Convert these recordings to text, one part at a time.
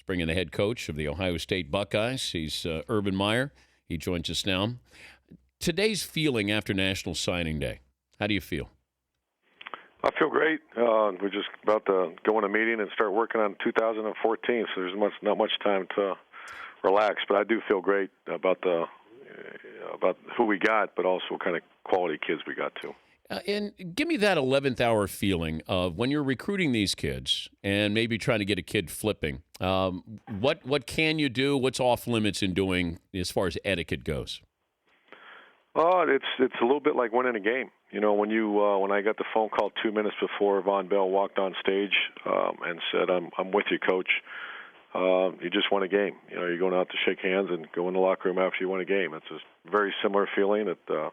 bring in the head coach of the Ohio State Buckeyes. He's Urban Meyer. He joins us now. Today's feeling after National Signing Day, how do you feel? I feel great. We're just about to go in a meeting and start working on 2014, so there's not much time to relax. But I do feel great about who we got, but also what kind of quality kids we got too. And give me that 11th hour feeling of when you're recruiting these kids and maybe trying to get a kid flipping. What can you do? What's off limits in doing as far as etiquette goes? It's a little bit like winning a game. You know, when I got the phone call 2 minutes before Von Bell walked on stage and said, "I'm with you, Coach." You just won a game. You know, you're going out to shake hands and go in the locker room after you win a game. It's a very similar feeling that,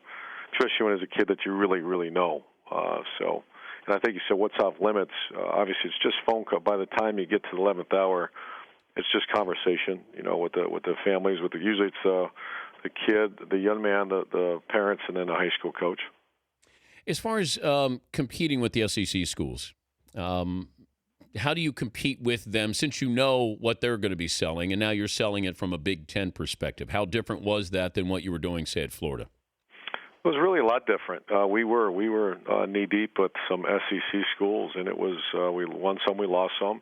especially when as a kid that you really, really know. And I think you said, what's off limits? Obviously, it's just phone call. By the time you get to the 11th hour, it's just conversation. You know, with the families. Usually it's the kid, the young man, the parents, and then the high school coach. As far as competing with the SEC schools, how do you compete with them since you know what they're going to be selling, and now you're selling it from a Big Ten perspective? How different was that than what you were doing, say, at Florida? It was really a lot different. We were knee deep with some SEC schools, and it was we won some, we lost some.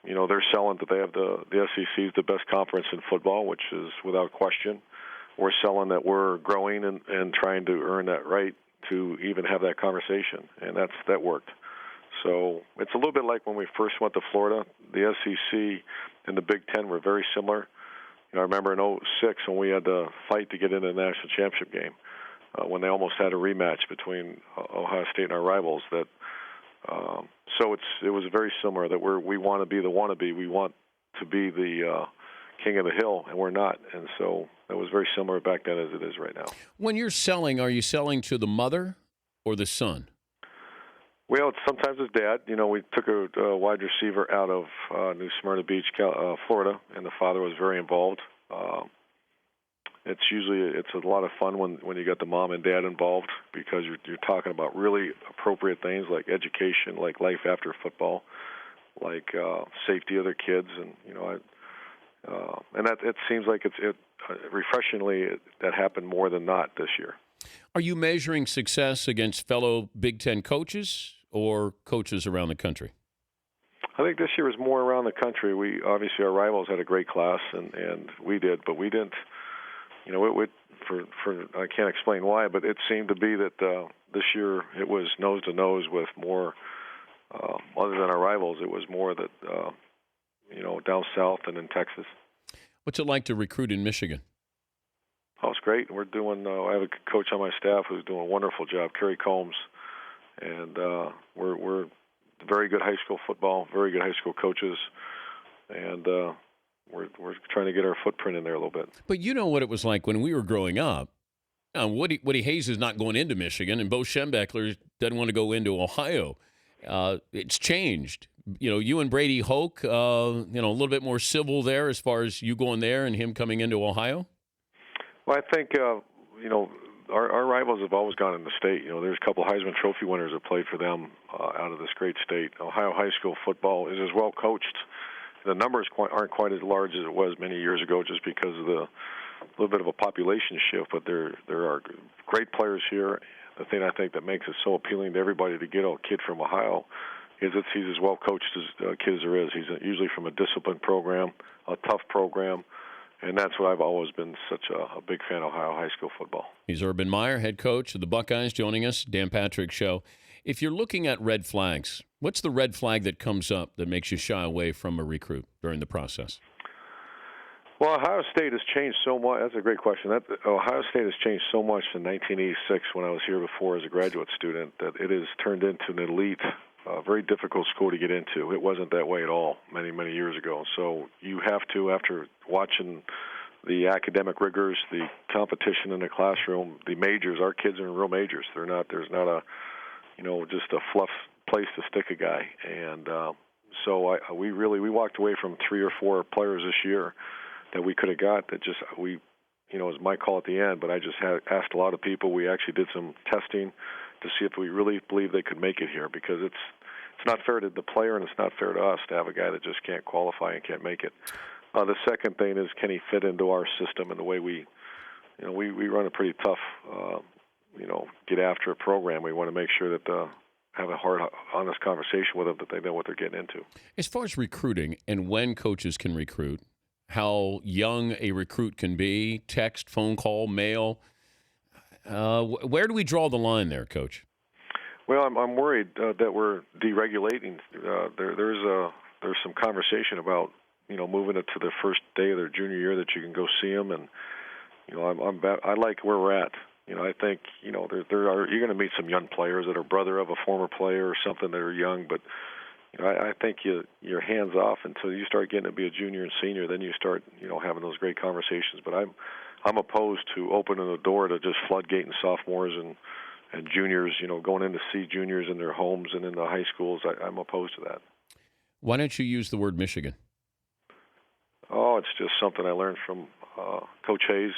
You know, they're selling that they have the SEC is the best conference in football, which is without question. We're selling that we're growing and trying to earn that right to even have that conversation, and that worked. So it's a little bit like when we first went to Florida. The SEC and the Big Ten were very similar. You know, I remember in '06 when we had to fight to get into the national championship game, when they almost had a rematch between Ohio State and our rivals. So it was very similar that we want to be the wannabe. We want to be the king of the hill, and we're not. And so that was very similar back then as it is right now. When you're selling, are you selling to the mother or the son? Well, sometimes it's dad. You know, we took a wide receiver out of New Smyrna Beach, Florida, and the father was very involved. It's a lot of fun when you got the mom and dad involved because you're talking about really appropriate things like education, like life after football, like safety of their kids, and you know, and that it seems like refreshingly that happened more than not this year. Are you measuring success against fellow Big Ten coaches or coaches around the country? I think this year was more around the country. We obviously our rivals had a great class, and we did, but we didn't. You know, I can't explain why, but it seemed to be that this year it was nose to nose with more. Other than our rivals, it was more that you know, down south and in Texas. What's it like to recruit in Michigan? Oh, it's great. We're doing. I have a coach on my staff who's doing a wonderful job, Kerry Combs, and we're very good high school football, very good high school coaches, and we're trying to get our footprint in there a little bit. But you know what it was like when we were growing up. Woody Hayes is not going into Michigan, and Bo Schembechler doesn't want to go into Ohio. It's changed. You know, you and Brady Hoke, you know, a little bit more civil there as far as you going there and him coming into Ohio. Well, I think, you know, our rivals have always gone in the state. You know, there's a couple of Heisman Trophy winners that played for them out of this great state. Ohio high school football is as well coached. The numbers aren't quite as large as it was many years ago just because of the little bit of a population shift, but there are great players here. The thing I think that makes it so appealing to everybody to get a kid from Ohio is that he's as well coached as a kid as there is. He's usually from a disciplined program, a tough program. And that's what I've always been such a big fan of Ohio high school football. He's Urban Meyer, head coach of the Buckeyes, joining us. Dan Patrick Show. If you're looking at red flags, what's the red flag that comes up that makes you shy away from a recruit during the process? Well, Ohio State has changed so much. That's a great question. Ohio State has changed so much in 1986 when I was here before as a graduate student that it has turned into an elite, very difficult school to get into. It wasn't that way at all many, many years ago. So you have to, after watching the academic rigors, the competition in the classroom, the majors, our kids are in real majors. There's not a, you know, just a fluff place to stick a guy. And so we walked away from 3 or 4 players this year that we could have got that just you know, it was my call at the end, but I just asked a lot of people. We actually did some testing to see if we really believe they could make it here because it's not fair to the player, and it's not fair to us to have a guy that just can't qualify and can't make it. The second thing is, can he fit into our system and the way we run a pretty tough, get after a program. We want to make sure that have a hard, honest conversation with them that they know what they're getting into. As far as recruiting and when coaches can recruit, how young a recruit can be, text, phone call, mail, where do we draw the line there, Coach? Well, I'm worried that we're deregulating. There's some conversation about moving it to the first day of their junior year that you can go see them, and I like where we're at. I think you're going to meet some young players that are brother of a former player or something that are young, but I think you're hands off until you start getting to be a junior and senior. Then you start having those great conversations. But I'm opposed to opening the door to just floodgating sophomores and juniors, going in to see juniors in their homes and in the high schools. I'm opposed to that. Why don't you use the word Michigan? Oh, it's just something I learned from Coach Hayes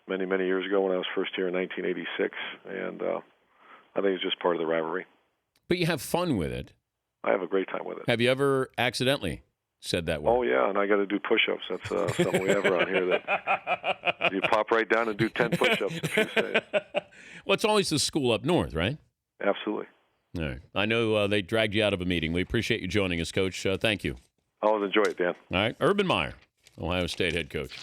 many, many years ago when I was first here in 1986, and I think it's just part of the rivalry. But you have fun with it. I have a great time with it. Have you ever accidentally said that word? Oh, yeah, and I got to do push-ups. That's something we have around here that you pop right down and do 10 push-ups if you say it. Well, it's always the school up north, right? Absolutely. All right. I know they dragged you out of a meeting. We appreciate you joining us, Coach. Thank you. Always enjoy it, Dan. All right. Urban Meyer, Ohio State head coach.